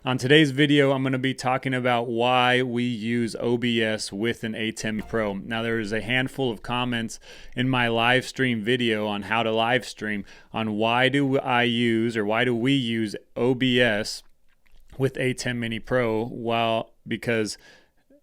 On today's video, I'm going to be talking about why we use OBS with an ATEM Mini Pro. Now, there is a handful of comments in my live stream video on how to live stream on why do we use OBS with ATEM Mini Pro, because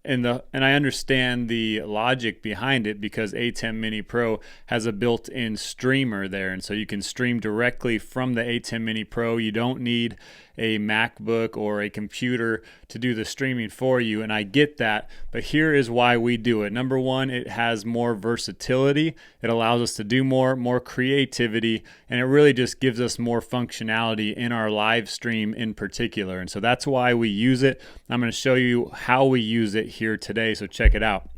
and I understand the logic behind it, because ATEM Mini Pro has a built-in streamer there, and so you can stream directly from the ATEM Mini Pro. You don't need a MacBook or a computer to do the streaming for you, and I get that, but here is why we do it. Number one, it has more versatility. It allows us to do more creativity, and it really just gives us more functionality in our live stream in particular, and so that's why we use it. I'm going to show you how we use it here today, so check it out.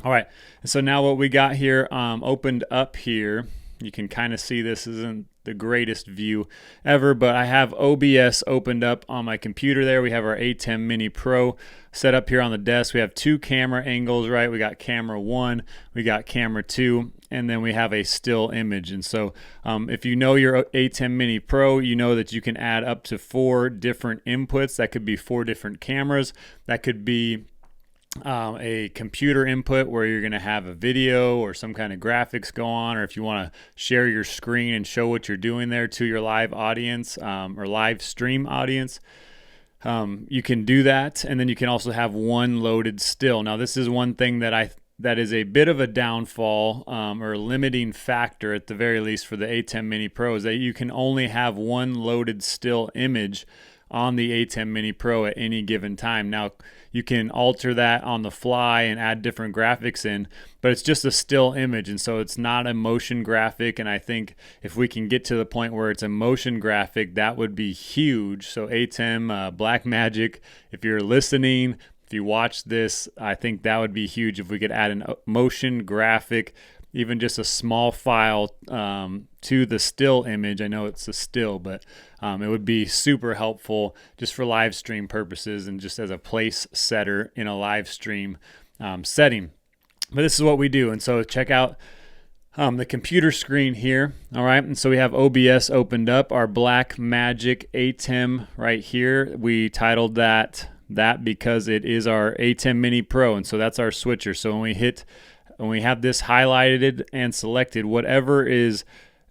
All right, so now what we got here opened up here, you can kind of see this isn't the greatest view ever, but I have OBS opened up on my computer there. We have our ATEM Mini Pro set up here on the desk. We have two camera angles, right? We got camera 1, we got camera 2, and then we have a still image. And so if you know your ATEM Mini Pro, you know that you can add up to 4 different inputs. That could be 4 different cameras. That could be a computer input where you're going to have a video or some kind of graphics go on, or if you want to share your screen and show what you're doing there to your live audience or live stream audience, you can do that. And then you can also have one loaded still. Now, this is one thing that is a bit of a downfall or limiting factor at the very least for the ATEM Mini Pro, is that you can only have one loaded still image on the ATEM Mini Pro at any given time. Now, you can alter that on the fly and add different graphics in, but it's just a still image, and so it's not a motion graphic. And I think if we can get to the point where it's a motion graphic, that would be huge. So ATEM, Blackmagic, if you're listening, if you watch this, I think that would be huge if we could add a motion graphic, even just a small file to the still image. I know it's a still, but it would be super helpful just for live stream purposes and just as a place setter in a live stream setting. But this is what we do. And so check out the computer screen here. All right. And so we have OBS opened up, our Blackmagic ATEM right here. We titled that because it is our ATEM Mini Pro. And so that's our switcher. So when we have this highlighted and selected, whatever is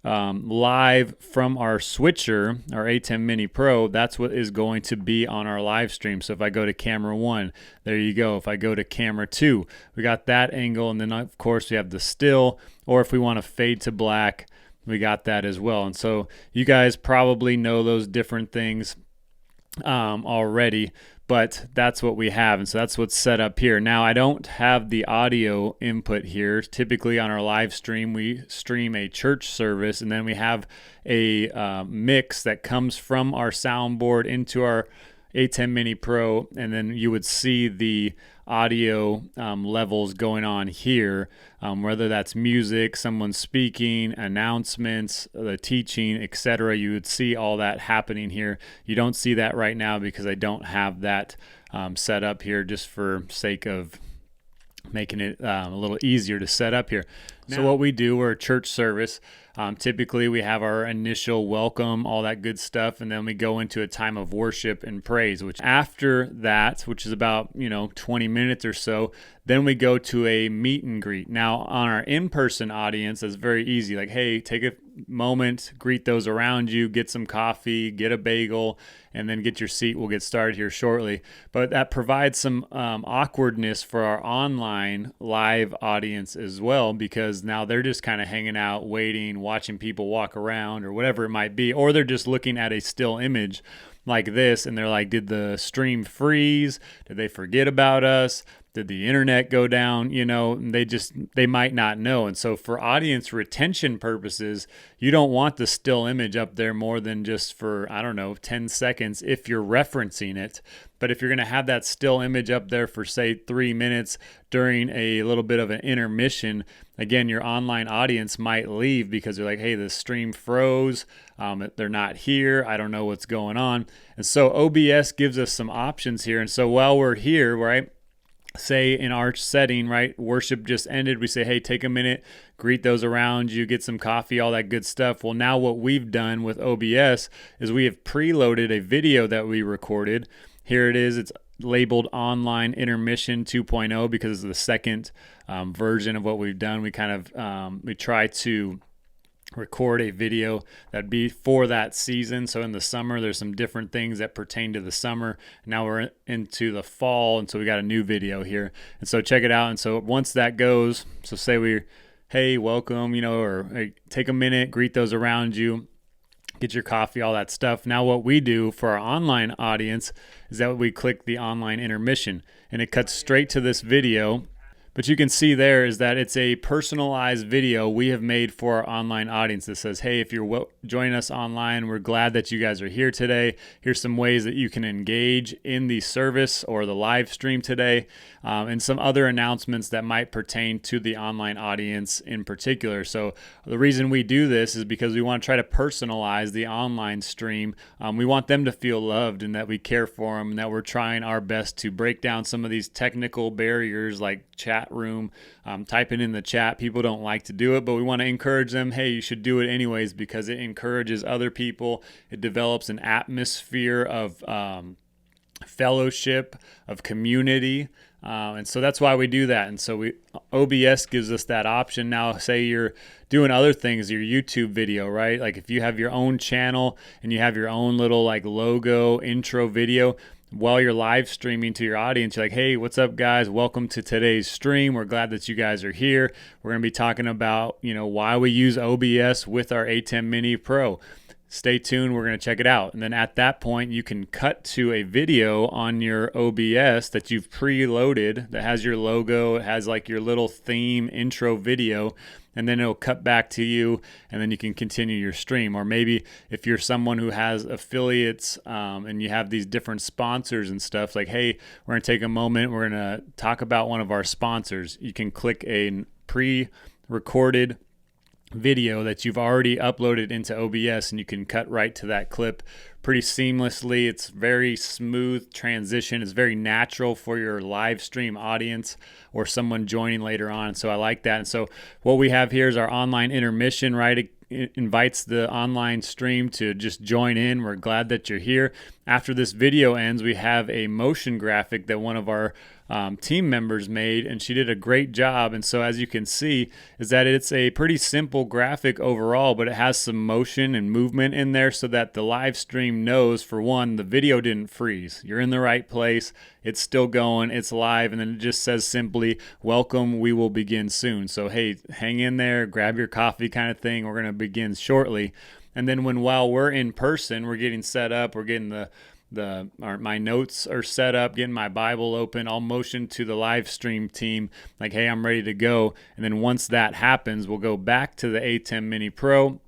live from our switcher, our ATEM Mini Pro, that's what is going to be on our live stream. So if I go to camera 1, there you go. If I go to camera 2, we got that angle. And then of course we have the still, or if we want to fade to black, we got that as well. And so you guys probably know those different things already, but that's what we have, and so that's what's set up here. Now, I don't have the audio input here. Typically on our live stream, we stream a church service, and then we have a mix that comes from our soundboard into our ATEM Mini Pro, and then you would see the audio levels going on here, whether that's music, someone speaking, announcements, the teaching, etc. You would see all that happening here. You don't see that right now because I don't have that set up here, just for sake of making it a little easier to set up here. So what we do, we're a church service. Typically we have our initial welcome, all that good stuff, and then we go into a time of worship and praise, which after that, which is about 20 minutes or so, then we go to a meet and greet. Now on our in-person audience, that's very easy. Like, hey, take a moment, greet those around you, get some coffee, get a bagel, and then get your seat. We'll get started here shortly. But that provides some awkwardness for our online live audience as well, because now they're just kind of hanging out, waiting, watching people walk around or whatever it might be, or they're just looking at a still image like this and they're like, did the stream freeze? Did they forget about us? Did the internet go down? They might not know. And so for audience retention purposes, you don't want the still image up there more than just for, 10 seconds if you're referencing it. But if you're going to have that still image up there for, say, 3 minutes during a little bit of an intermission, again, your online audience might leave because they're like, hey, the stream froze. They're not here. I don't know what's going on. And so OBS gives us some options here. And so while we're here, right, say in our setting, right, worship just ended, we say, hey, take a minute, greet those around you, get some coffee, all that good stuff. Well, now what we've done with OBS is we have preloaded a video that we recorded. Here it is. It's labeled Online Intermission 2.0 because it's the second version of what we've done. We kind of we try to record a video that'd be for that season. So in the summer, there's some different things that pertain to the summer. Now we're into the fall, and so we got a new video here. And so check it out. And so once that goes, so say we, hey, welcome, you know, or hey, take a minute, greet those around you, get your coffee, all that stuff. Now what we do for our online audience is that we click the online intermission, and it cuts straight to this video. But you can see there is that it's a personalized video we have made for our online audience that says, hey, if you're joining us online, we're glad that you guys are here today. Here's some ways that you can engage in the service or the live stream today, and some other announcements that might pertain to the online audience in particular. So the reason we do this is because we want to try to personalize the online stream. We want them to feel loved and that we care for them, and that we're trying our best to break down some of these technical barriers like chat room, typing in the chat. People don't like to do it, but we want to encourage them. Hey, you should do it anyways because it encourages other people. It develops an atmosphere of fellowship, of community. And so that's why we do that. And so OBS gives us that option. Now, say you're doing other things, your YouTube video, right? Like if you have your own channel and you have your own little like logo intro video, while you're live streaming to your audience, you're like, hey, what's up, guys? Welcome to today's stream. We're glad that you guys are here. We're going to be talking about, you know, why we use OBS with our ATEM Mini Pro. Stay tuned. We're going to check it out. And then at that point, you can cut to a video on your OBS that you've preloaded that has your logo. It has like your little theme intro video. And then it'll cut back to you, and then you can continue your stream. Or maybe if you're someone who has affiliates and you have these different sponsors and stuff, like, hey, we're going to take a moment. We're going to talk about one of our sponsors. You can click a pre-recorded video that you've already uploaded into OBS, and you can cut right to that clip pretty seamlessly. It's very smooth transition. It's very natural for your live stream audience or someone joining later on. So I like that. And so what we have here is our online intermission, right? It invites the online stream to just join in. We're glad that you're here. After this video ends, we have a motion graphic that one of our team members made, and she did a great job. And so as you can see is that it's a pretty simple graphic overall, but it has some motion and movement in there so that the live stream knows, for one, the video didn't freeze. You're in the right place. It's still going. It's live. And then it just says simply, welcome, we will begin soon. So, hey, hang in there, grab your coffee kind of thing. We're going to begin shortly. And then while we're in person, we're getting set up, we're getting my notes are set up, getting my Bible open, I'll motion to the live stream team like, hey, I'm ready to go. And then once that happens, we'll go back to the ATEM Mini Pro,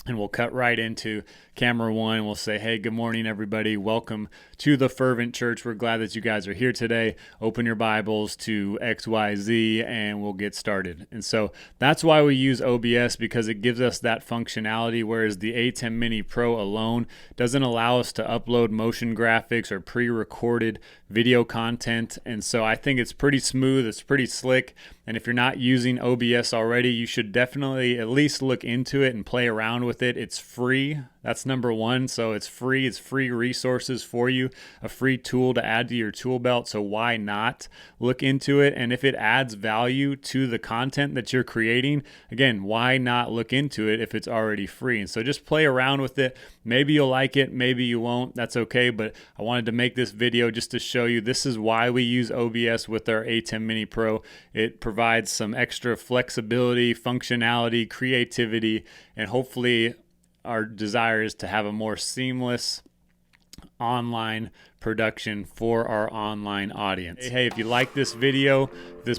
and we'll cut right into camera one, and we'll say, hey, good morning, everybody. Welcome to the Fervent Church. We're glad that you guys are here today. Open your Bibles to XYZ, and we'll get started. And so that's why we use OBS, because it gives us that functionality, whereas the ATEM Mini Pro alone doesn't allow us to upload motion graphics or pre-recorded video content. And so I think it's pretty smooth. It's pretty slick. And if you're not using OBS already, you should definitely at least look into it and play around with it. It's free. That's number one. So it's free. It's free resources for you, a free tool to add to your tool belt. So why not look into it? And if it adds value to the content that you're creating, again, why not look into it if it's already free? And so just play around with it. Maybe you'll like it. Maybe you won't. That's okay. But I wanted to make this video just to show you this is why we use OBS with our ATEM Mini Pro. It provides some extra flexibility, functionality, creativity, and hopefully our desire is to have a more seamless online production for our online audience. Hey, if you like this video, if this